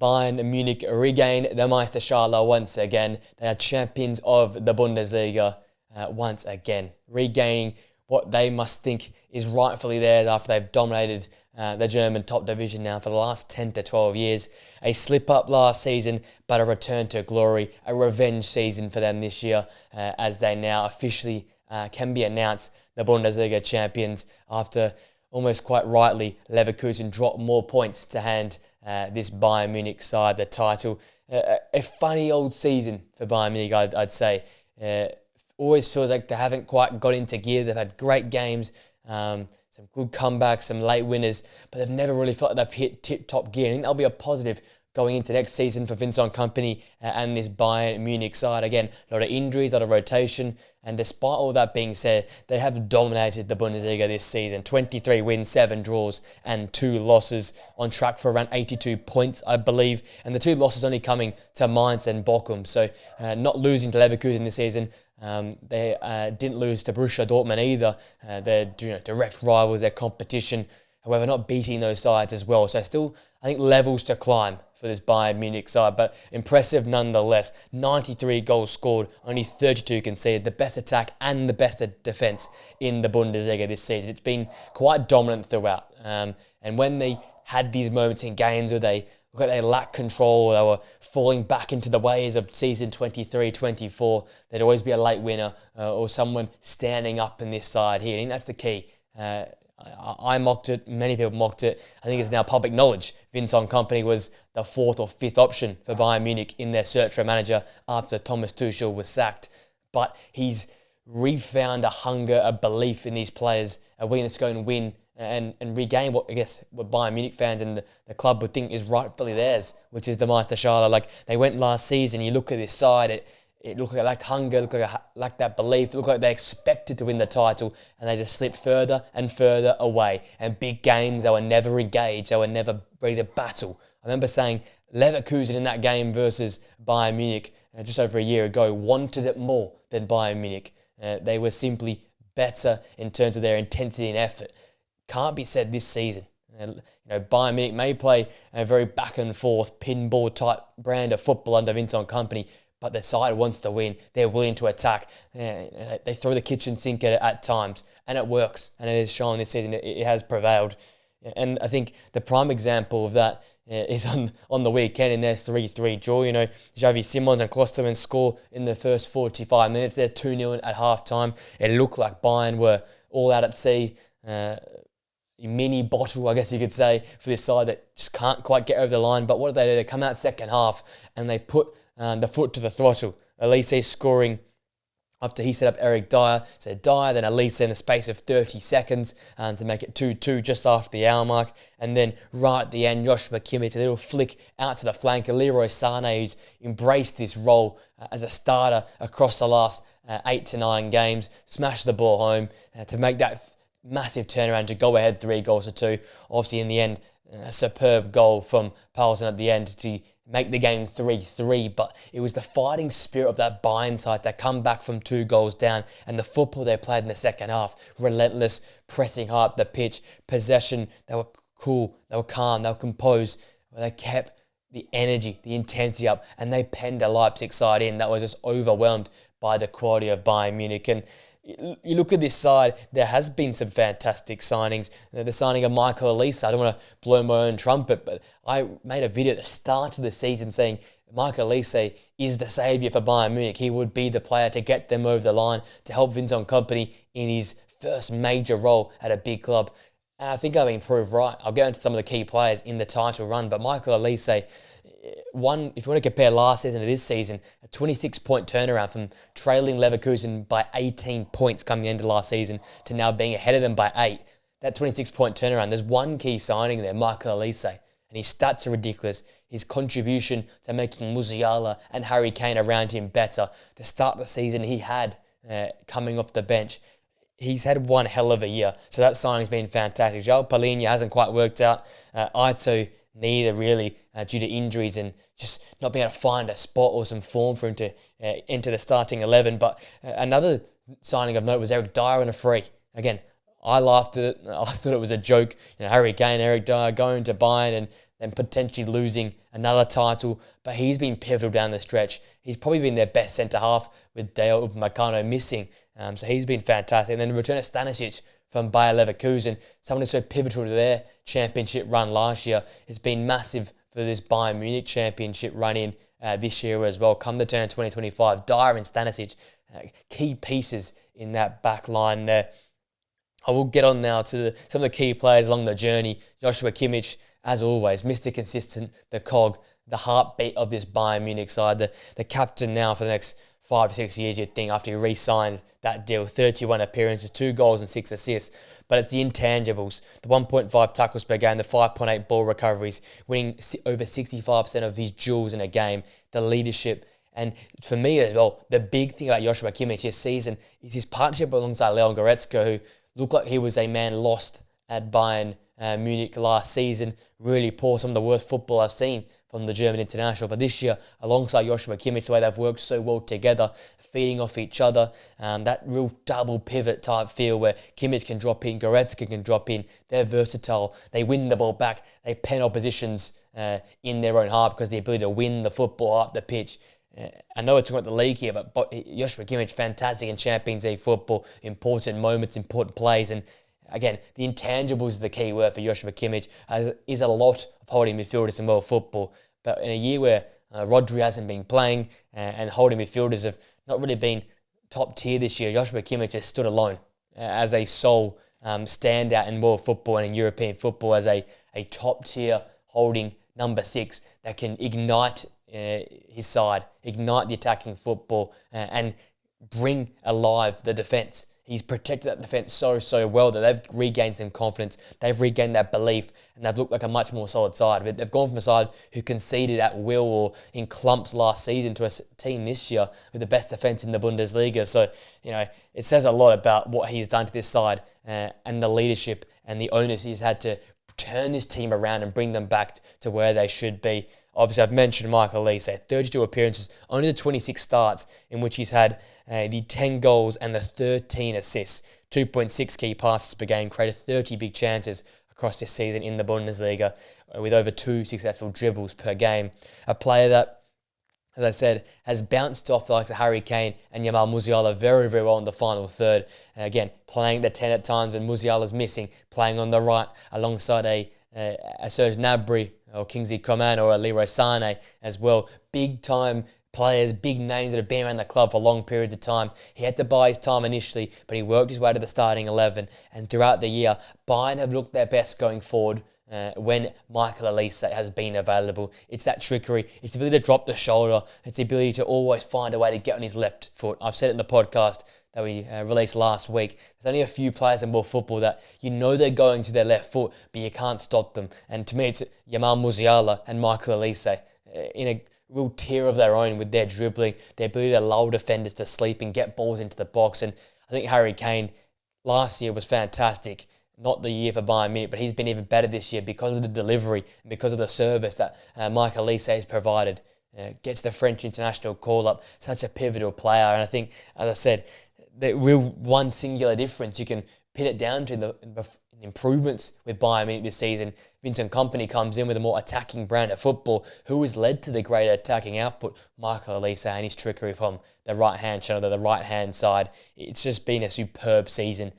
Bayern Munich regain the Meisterschale once again. They are champions of the Bundesliga once again, regaining what they must think is rightfully theirs after they've dominated the German top division now for the last 10 to 12 years. A slip-up last season, but a return to glory, a revenge season for them this year as they now officially can be announced the Bundesliga champions after almost quite rightly Leverkusen dropped more points to hand this Bayern Munich side the title. A funny old season for Bayern Munich, I'd say. Always feels like they haven't quite got into gear. They've had great games, some good comebacks, some late winners, but they've never really felt like they've hit tip-top gear. I think that'll be a positive going into next season for Vincent Company and this Bayern Munich side. Again, a lot of injuries, a lot of rotation, and despite all that being said, they have dominated the Bundesliga this season. 23 wins, 7 draws, and 2 losses, on track for around 82 points, I believe, and the 2 losses only coming to Mainz and Bochum, so not losing to Leverkusen this season. They didn't lose to Borussia Dortmund either. They're direct rivals, their competition, however, not beating those sides as well. So still, I think, levels to climb for this Bayern Munich side, but impressive nonetheless. 93 goals scored, only 32 conceded, the best attack and the best defence in the Bundesliga this season. It's been quite dominant throughout. And when they had these moments in games where they look like they lacked control, or they were falling back into the ways of season 23-24, there'd always be a late winner or someone standing up in this side here. I think that's the key. I mocked it, many people mocked it. I think it's now public knowledge. Vincent Company was the 4th or 5th option for Bayern Munich in their search for a manager after Thomas Tuchel was sacked. But he's refound a hunger, a belief in these players, a willingness to go and win and regain what Bayern Munich fans and the club would think is rightfully theirs, which is the Meisterschale. Like, they went last season, you look at this side, it looked like it lacked hunger, it looked like it lacked that belief, it looked like they expected to win the title, and they just slipped further and further away. And big games, they were never engaged, they were never ready to battle. I remember saying Leverkusen in that game versus Bayern Munich just over a year ago wanted it more than Bayern Munich. They were simply better in terms of their intensity and effort. Can't be said this season. Bayern Munich may play a very back and forth pinball type brand of football under Vincent Company, but the side wants to win. They're willing to attack. They throw the kitchen sink at times, and it works. And it is shown this season it has prevailed. And I think the prime example of that is on the weekend in their 3-3 draw. Xavi Simons and Klosterman score in the first 45 minutes. They're 2-0 at half-time. It looked like Bayern were all out at sea. Mini bottle, I guess you could say, for this side that just can't quite get over the line. But what do? They come out second half and they put the foot to the throttle. Elise scoring after he set up Eric Dyer. So Dyer, then Elise in a space of 30 seconds to make it 2-2 just after the hour mark. And then right at the end, Joshua Kimmich, a little flick out to the flank. Leroy Sané, who's embraced this role as a starter across the last 8 to 9 games, smashed the ball home to make that massive turnaround to go ahead 3-2. Obviously, in the end, a superb goal from Paulsen at the end to make the game 3-3. But it was the fighting spirit of that Bayern side to come back from 2 goals down, and the football they played in the second half, relentless, pressing hard the pitch, possession. They were cool, they were calm, they were composed. They kept the energy, the intensity up, and they penned a Leipzig side in that was just overwhelmed by the quality of Bayern Munich. And you look at this side, there has been some fantastic signings. The signing of Michael Olise, I don't want to blow my own trumpet, but I made a video at the start of the season saying Michael Olise is the saviour for Bayern Munich. He would be the player to get them over the line, to help Vincent Company in his first major role at a big club. And I think I've been proved right. I'll get into some of the key players in the title run, but Michael Olise, if you want to compare last season to this season, a 26-point turnaround from trailing Leverkusen by 18 points coming into last season to now being ahead of them by 8. That 26-point turnaround, there's one key signing there, Michael Olise, and his stats are ridiculous. His contribution to making Musiala and Harry Kane around him better. The start of the season he had coming off the bench, he's had one hell of a year. So that signing's been fantastic. João Palhinha hasn't quite worked out. Aito, neither really, due to injuries and just not being able to find a spot or some form for him to enter the starting 11. But another signing of note was Eric Dyer on a free. Again, I laughed at it. I thought it was a joke. Harry Kane, Eric Dyer going to Bayern, and them potentially losing another title, but he's been pivotal down the stretch. He's probably been their best centre-half with Dale Upamecano missing, so he's been fantastic. And then the return of Stanisic from Bayer Leverkusen, someone who's so pivotal to their championship run last year, has been massive for this Bayern Munich championship run in this year as well. Come the turn 2025, Dyer and Stanisic, key pieces in that back line there. I will get on now to some of the key players along the journey. Joshua Kimmich, as always, Mr. Consistent, the cog, the heartbeat of this Bayern Munich side, the captain now for the next 5 to 6 years, you'd think, after he re-signed that deal. 31 appearances, 2 goals and 6 assists. But it's the intangibles, the 1.5 tackles per game, the 5.8 ball recoveries, winning over 65% of his duels in a game, the leadership. And for me as well, the big thing about Joshua Kimmich this season is his partnership alongside Leon Goretzka, who looked like he was a man lost at Bayern Munich last season. Really poor, some of the worst football I've seen from the German international. But this year, alongside Joshua Kimmich, the way they've worked so well together, feeding off each other, that real double pivot type feel where Kimmich can drop in, Goretzka can drop in. They're versatile. They win the ball back. They pen oppositions in their own half because the ability to win the football up the pitch. I know we're talking about the league here, but Joshua Kimmich, fantastic in Champions League football, important moments, important plays. And again, the intangibles is the key word for Joshua Kimmich, as is a lot of holding midfielders in world football. But in a year where Rodri hasn't been playing and holding midfielders have not really been top tier this year, Joshua Kimmich has stood alone as a sole standout in world football and in European football as a top tier holding number 6 that can ignite his side, ignite the attacking football and bring alive the defence. He's protected that defence so well that they've regained some confidence, they've regained that belief, and they've looked like a much more solid side. But they've gone from a side who conceded at will or in clumps last season to a team this year with the best defence in the Bundesliga. So, it says a lot about what he's done to this side and the leadership and the onus he's had to turn this team around and bring them back to where they should be. Obviously, I've mentioned Michael Olise, 32 appearances, only the 26 starts in which he's had the 10 goals and the 13 assists, 2.6 key passes per game, created 30 big chances across this season in the Bundesliga with over 2 successful dribbles per game. A player that, as I said, has bounced off the likes of Harry Kane and Jamal Musiala very well in the final third. Again, playing the 10 at times when Musiala's missing, playing on the right alongside a Serge Gnabry or Kingsley Coman or a Leroy Sané as well. Big time players, big names that have been around the club for long periods of time. He had to buy his time initially, but he worked his way to the starting 11. And throughout the year, Bayern have looked their best going forward when Michael Olise has been available. It's that trickery. It's the ability to drop the shoulder. It's the ability to always find a way to get on his left foot. I've said it in the podcast that we released last week. There's only a few players in world football that they're going to their left foot, but you can't stop them. And to me, it's Jamal Musiala and Michael Olise in a real tier of their own with their dribbling, their ability to lull defenders to sleep and get balls into the box. And I think Harry Kane last year was fantastic. Not the year for Bayern Munich, but he's been even better this year because of the delivery and because of the service that Michael Olise has provided. Gets the French international call-up, such a pivotal player. And I think, as I said, the real one singular difference you can pin it down to the improvements with Bayern Munich this season. Vincent Company comes in with a more attacking brand of football, who has led to the greater attacking output. Michael Olise and his trickery from the right-hand channel, the right-hand side. It's just been a superb season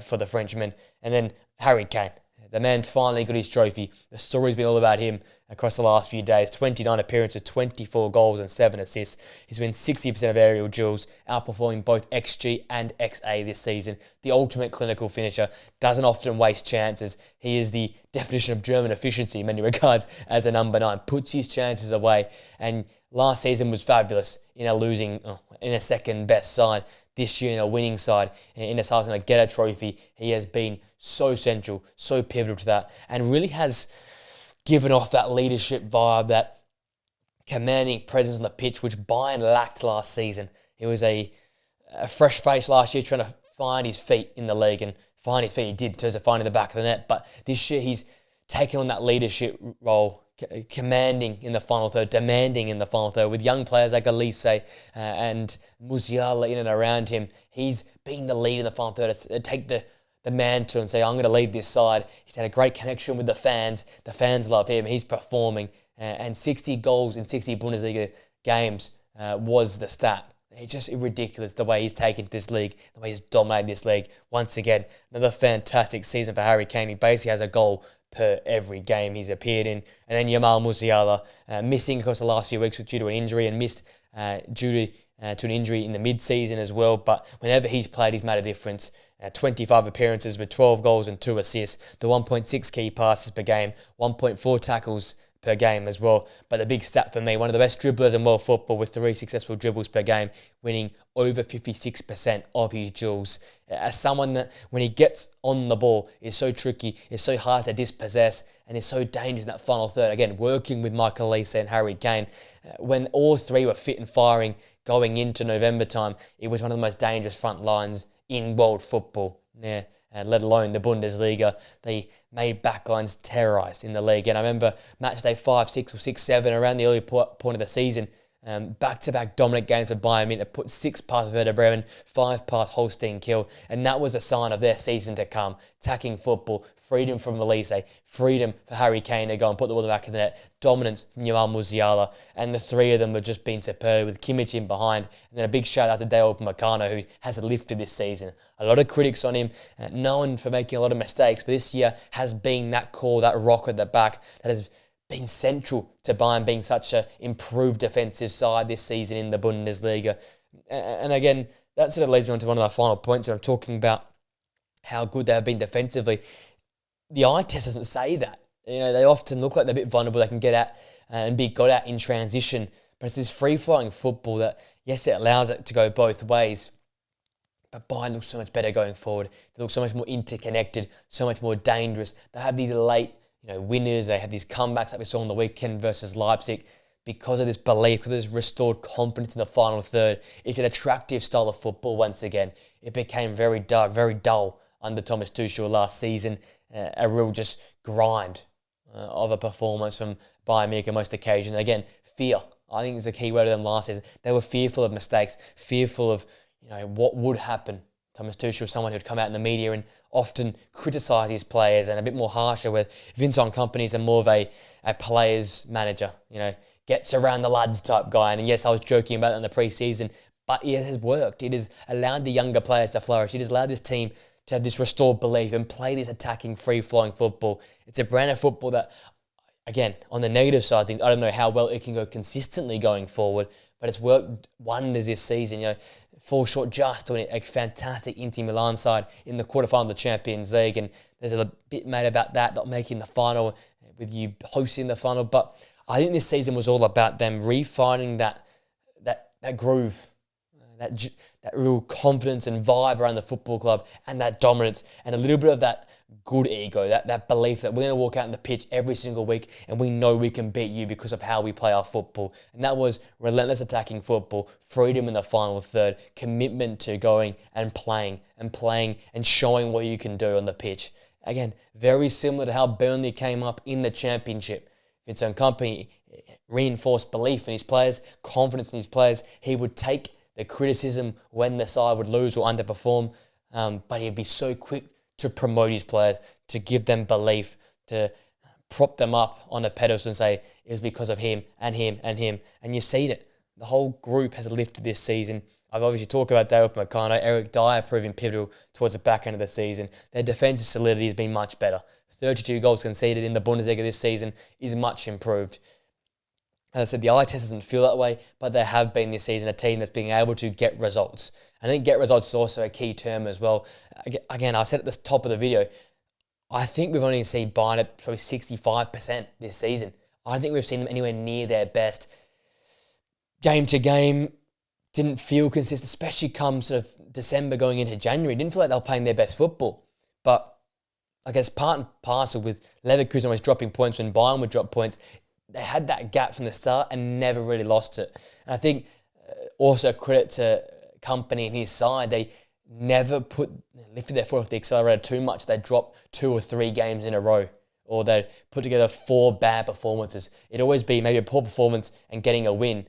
for the Frenchman. And then Harry Kane. The man's finally got his trophy. The story's been all about him across the last few days. 29 appearances, 24 goals and 7 assists. He's won 60% of aerial duels, outperforming both XG and XA this season. The ultimate clinical finisher, doesn't often waste chances. He is the definition of German efficiency in many regards as a number 9. Puts his chances away. And last season was fabulous in a second best side. This year in a winning side, in a side that's going to get a trophy. He has been so central, so pivotal to that, and really has given off that leadership vibe, that commanding presence on the pitch, which Bayern lacked last season. It was a fresh face last year trying to find his feet in the league, and find his feet he did in terms of finding the back of the net, but this year he's taken on that leadership role, commanding in the final third, demanding in the final third, with young players like Olise and Musiala in and around him. He's been the lead in the final third. Take the the mantle and say, I'm going to lead this side. He's had a great connection with the fans. The fans love him. He's performing. And 60 goals in 60 Bundesliga games was the stat. It's just ridiculous the way he's taken this league, the way he's dominated this league. Once again, another fantastic season for Harry Kane. He basically has a goal per every game he's appeared in. And then Jamal Musiala, missing across the last few weeks due to an injury and missed due to an injury in the mid-season as well. But whenever he's played, he's made a difference. 25 appearances with 12 goals and 2 assists, the 1.6 key passes per game, 1.4 tackles per game as well. But the big stat for me, one of the best dribblers in world football with 3 successful dribbles per game, winning over 56% of his duels. As someone that, when he gets on the ball, is so tricky, is so hard to dispossess, and is so dangerous in that final third. Again, working with Michael Olise and Harry Kane, when all three were fit and firing going into November time, it was one of the most dangerous front lines in world football. Yeah. Let alone the Bundesliga. They made backlines terrorised in the league. And I remember match day 5, 6 or 6, 7, around the early point of the season, back-to-back dominant games for Bayern Munich, put 6 past Werder Bremen, 5 past Holstein Kiel, and that was a sign of their season to come. Attacking football, freedom from Olise, freedom for Harry Kane to go and put the ball in the back of the net, dominance from Jamal Musiala, and the three of them have just been superb with Kimmich in behind. And then a big shout out to Dale Upamecano, who has lifted this season. A lot of critics on him, known for making a lot of mistakes, but this year has been that core, that rock at the back that has been central to Bayern being such an improved defensive side this season in the Bundesliga. And again, that sort of leads me on to one of my final points where I'm talking about how good they have been defensively. The eye test doesn't say that. You know, they often look like they're a bit vulnerable. They can get at and be got at in transition. But it's this free-flowing football that, yes, it allows it to go both ways. But Bayern looks so much better going forward. They look so much more interconnected, so much more dangerous. They have these late, winners. They have these comebacks that we saw on the weekend versus Leipzig. Because of this belief, because of this restored confidence in the final third, it's an attractive style of football once again. It became very dark, very dull under Thomas Tuchel last season. A real just grind of a performance from Bayern Munich on most occasions. Again, fear. I think is a key word of them last season. They were fearful of mistakes, fearful of what would happen. Thomas Tuchel was someone who'd come out in the media and often criticise his players, and a bit more harsher, where Vincent Company is more of a players manager, gets around the lads type guy. And yes, I was joking about that in the pre-season, but it has worked. It has allowed the younger players to flourish. It has allowed this team to have this restored belief and play this attacking, free-flowing football. It's a brand of football that, again, on the negative side of things, I don't know how well it can go consistently going forward, but it's worked wonders this season. Fall short just to a fantastic Inter Milan side in the quarterfinal of the Champions League, and there's a bit made about that, not making the final with you hosting the final. But I think this season was all about them refining that groove, that real confidence and vibe around the football club, and that dominance, and a little bit of that good ego, that belief that we're going to walk out on the pitch every single week and we know we can beat you because of how we play our football. And that was relentless attacking football, freedom in the final third, commitment to going and playing and showing what you can do on the pitch. Again, very similar to how Burnley came up in the Championship. Vincent Company reinforced belief in his players, confidence in his players. He would take the criticism when the side would lose or underperform, but he'd be so quick to promote his players, to give them belief, to prop them up on a pedestal and say it was because of him and him and him. And you've seen it. The whole group has lifted this season. I've obviously talked about Dale Upamecano, Eric Dyer proving pivotal towards the back end of the season. Their defensive solidity has been much better. 32 goals conceded in the Bundesliga this season is much improved. As I said, the eye test doesn't feel that way, but they have been this season a team that's been able to get results. I think get results is also a key term as well. Again, I said at the top of the video, I think we've only seen Bayern at probably 65% this season. I don't think we've seen them anywhere near their best. Game to game, didn't feel consistent, especially come sort of December going into January. Didn't feel like they were playing their best football. But I guess part and parcel with Leverkusen always dropping points when Bayern would drop points, they had that gap from the start and never really lost it. And I think also credit to Company and his side, they never lifted their foot off the accelerator too much. They dropped 2 or 3 games in a row, or they put together 4 bad performances. It'd always be maybe a poor performance and getting a win.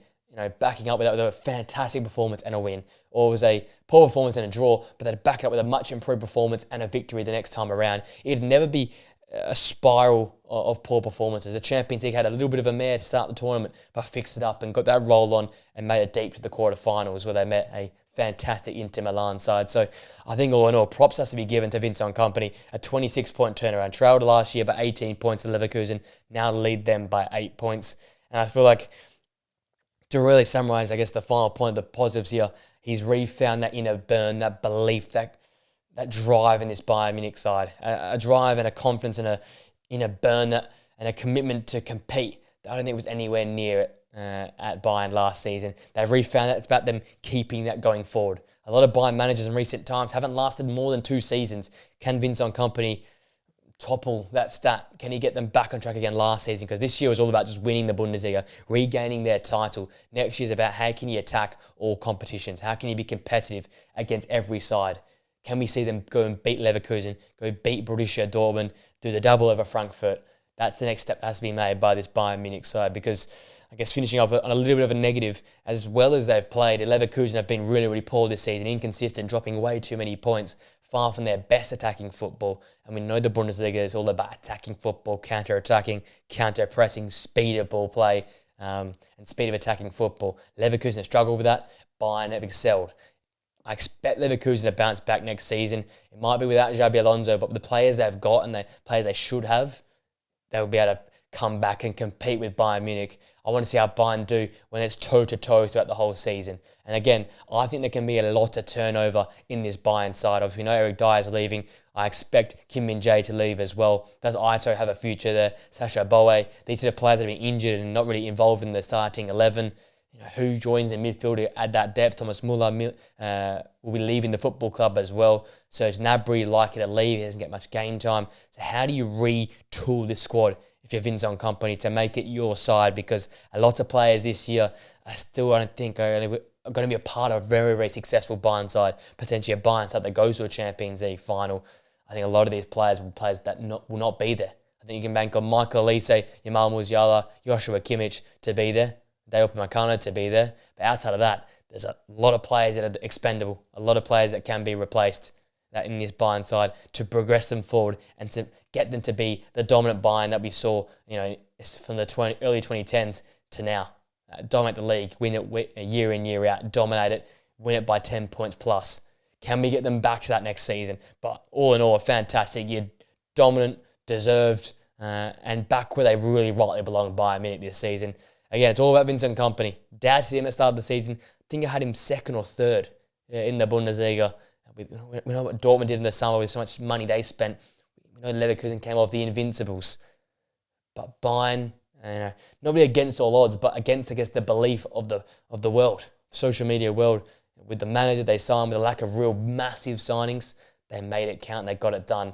backing up with a fantastic performance and a win, or it was a poor performance and a draw, but they'd back it up with a much improved performance and a victory the next time around. It'd never be a spiral of poor performances. The Champions League had a little bit of a mare to start the tournament, but fixed it up and got that roll on and made it deep to the quarterfinals where they met a fantastic Inter Milan side. So I think all in all, props has to be given to Vincent Company. A 26-point turnaround. Trailed last year by 18 points to Leverkusen, now lead them by 8 points. And I feel like, to really summarise, I guess, the final point, the positives here, he's refound that inner burn, that belief, that drive in this Bayern Munich side. A drive and a confidence and a burn and a commitment to compete that I don't think was anywhere near it at Bayern last season. They've refound that. It's about them keeping that going forward. A lot of Bayern managers in recent times haven't lasted more than 2 seasons. Can Vincent Company topple that stat? Can he get them back on track again last season? Because this year was all about just winning the Bundesliga, regaining their title. Next year's about how can you attack all competitions? How can you be competitive against every side? Can we see them go and beat Leverkusen, go beat Borussia Dortmund, do the double over Frankfurt? That's the next step that has to be made by this Bayern Munich side, because I guess finishing up on a little bit of a negative, as well as they've played, Leverkusen have been really, really poor this season, inconsistent, dropping way too many points, far from their best attacking football. And we know the Bundesliga is all about attacking football, counter-attacking, counter-pressing, speed of ball play, and speed of attacking football. Leverkusen have struggled with that. Bayern have excelled. I expect Leverkusen to bounce back next season. It might be without Xabi Alonso, but with the players they've got and the players they should have, they'll be able to come back and compete with Bayern Munich. I want to see how Bayern do when it's toe-to-toe throughout the whole season. And again, I think there can be a lot of turnover in this Bayern side. Obviously, we know Eric Dier's leaving. I expect Kim Min-jae to leave as well. Does Aito have a future there? Sasha Bowe. These are the players that have been injured and not really involved in the starting 11. Who joins in midfield to add that depth? Thomas Muller will be leaving the football club as well. So is Gnabry likely to leave? He doesn't get much game time. So how do you retool this squad if you're Vincent Company to make it your side? Because a lot of players this year I still don't think are going to be a part of a very, very successful Bayern side, potentially a Bayern side that goes to a Champions League final. I think a lot of these players will be players that will not be there. I think you can bank on Michael Olise, Jamal Musiala, Joshua Kimmich to be there. Dale Upamecano to be there. But outside of that, there's a lot of players that are expendable, a lot of players that can be replaced that in this Bayern side to progress them forward and to get them to be the dominant Bayern that we saw, from the early 2010s to now. Dominate the league, win it year in, year out, dominate it, win it by 10 points plus. Can we get them back to that next season? But all in all, a fantastic year, dominant, deserved, and back where they really rightly belong, Bayern Munich this season. Again, it's all about Vincent Company. Doubted him at the start of the season. I think I had him second or third in the Bundesliga. We know what Dortmund did in the summer with so much money they spent. We know Leverkusen came off the Invincibles. But Bayern, not really against all odds, but against, I guess, the belief of the world, social media world. With the manager they signed, with a lack of real massive signings, they made it count and they got it done.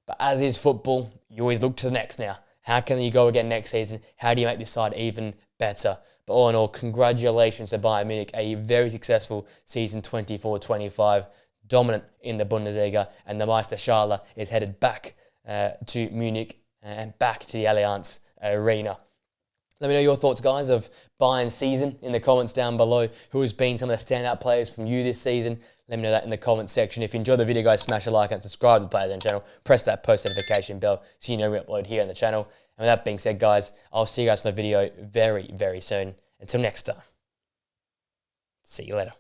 But as is football, you always look to the next now. How can you go again next season? How do you make this side even better? But all in all, congratulations to Bayern Munich. A very successful season 24-25, dominant in the Bundesliga. And the Meisterschale is headed back to Munich and back to the Allianz Arena. Let me know your thoughts, guys, of Bayern's season in the comments down below. Who has been some of the standout players from you this season? Let me know that in the comments section. If you enjoyed the video, guys, smash a like and subscribe to the Players channel. Press that post notification bell so you know we upload here on the channel. And with that being said, guys, I'll see you guys in the video very, very soon. Until next time, see you later.